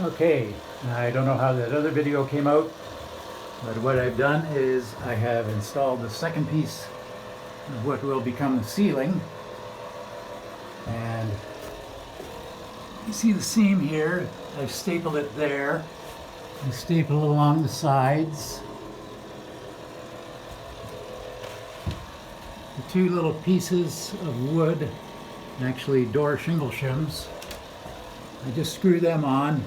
Okay, I don't know how that other video came out, but what I've done is I have installed the second piece of what will become the ceiling. And you see the seam here, I've stapled it there. I staple along the sides. The two little pieces of wood, actually door shingle shims, I just screw them on.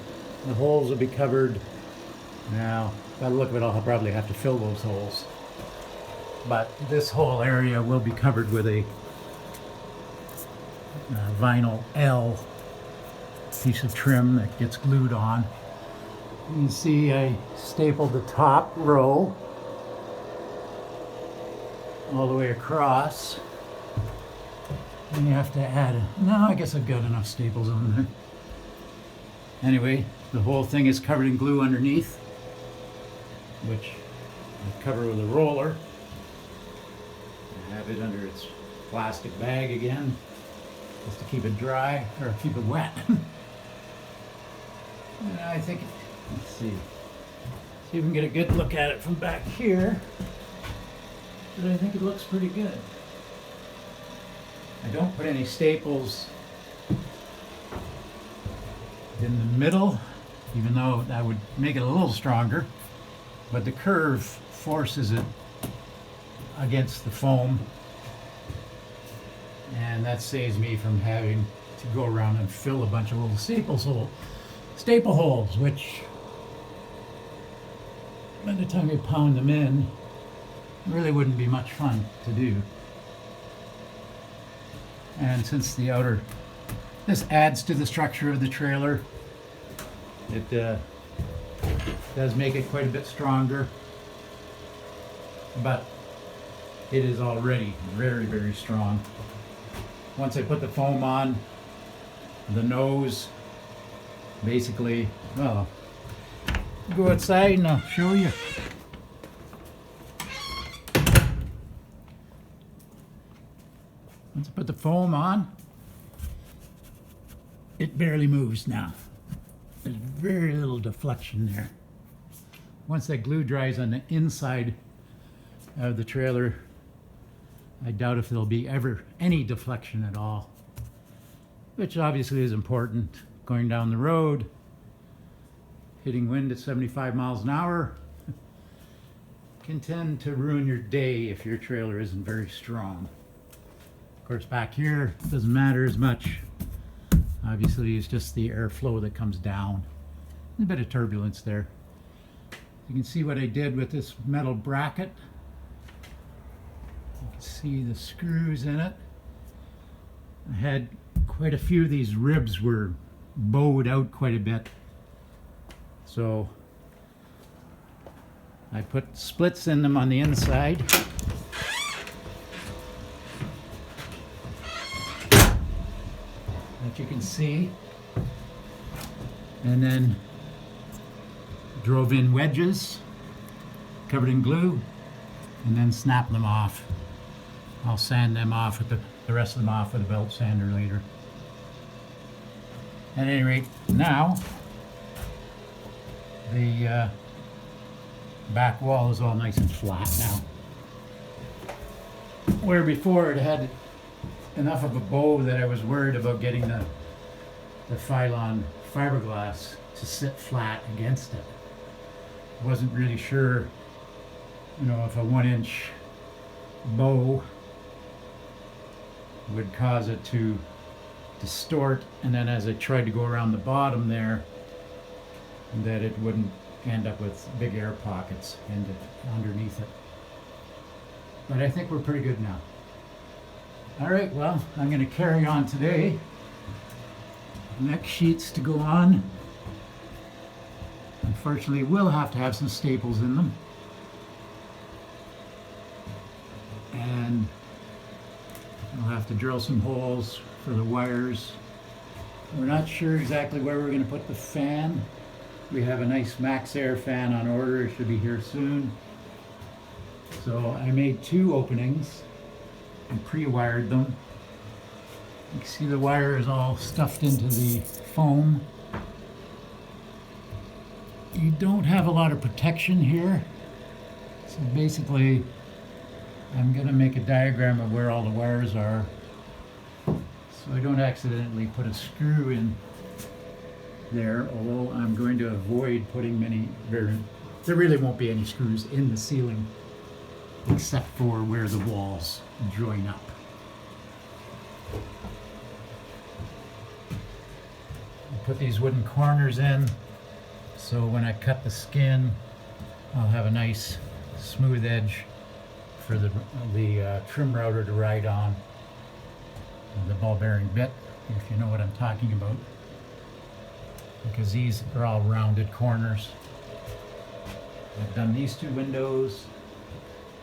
The holes will be covered. Now, by the look of it, I'll probably have to fill those holes. But this whole area will be covered with a vinyl L piece of trim that gets glued on. You can see I stapled the top row all the way across. And you have to add no, I guess I've got enough staples on there. Anyway, the whole thing is covered in glue underneath, which I cover with a roller. I have it under its plastic bag again, just to keep it dry, or keep it wet. And I think, let's see if we can get a good look at it from back here. But I think it looks pretty good. I don't put any staples in the middle, even though that would make it a little stronger, but the curve forces it against the foam, and that saves me from having to go around and fill a bunch of little staple holes, which by the time you pound them in, really wouldn't be much fun to do. And since this adds to the structure of the trailer, it does make it quite a bit stronger, but it is already very, very strong. Once I put the foam on, the nose basically, well, go outside and I'll show you. Once I put the foam on, it barely moves now. There's very little deflection there. Once that glue dries on the inside of the trailer, I doubt if there'll be ever any deflection at all, which obviously is important. Going down the road, hitting wind at 75 miles an hour can tend to ruin your day if your trailer isn't very strong. Of course, back here, it doesn't matter as much. Obviously, it's just the airflow that comes down. A bit of turbulence there. You can see what I did with this metal bracket. You can see the screws in it. I had quite a few of these ribs were bowed out quite a bit. So I put splits in them on the inside. That you can see, and then drove in wedges covered in glue and then snap them off. I'll sand them off with the rest of them off with a belt sander later. At any rate, now the back wall is all nice and flat now, where before it had enough of a bow that I was worried about getting the Phylon fiberglass to sit flat against it. Wasn't really sure, you know, if a 1-inch bow would cause it to distort, and then as I tried to go around the bottom there, that it wouldn't end up with big air pockets underneath it. But I think we're pretty good now. All right, well, I'm going to carry on today. Next sheets to go on. Unfortunately, we'll have to have some staples in them. And I'll have to drill some holes for the wires. We're not sure exactly where we're going to put the fan. We have a nice Max Air fan on order. It should be here soon. So I made 2 openings and pre-wired them. You can see the wire is all stuffed into the foam. you don't have a lot of protection here. So basically, I'm going to make a diagram of where all the wires are so I don't accidentally put a screw in there, although I'm going to avoid putting many, there really won't be any screws in the ceiling except for where the walls join up. I'll put these wooden corners in so when I cut the skin I'll have a nice smooth edge for the trim router to ride on, the ball bearing bit, if you know what I'm talking about, because these are all rounded corners. I've done these two windows.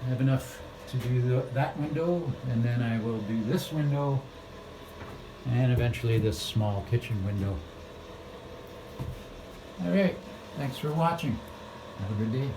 I have enough to do that window, and then I will do this window and eventually this small kitchen window. All right, thanks for watching. Have a good day.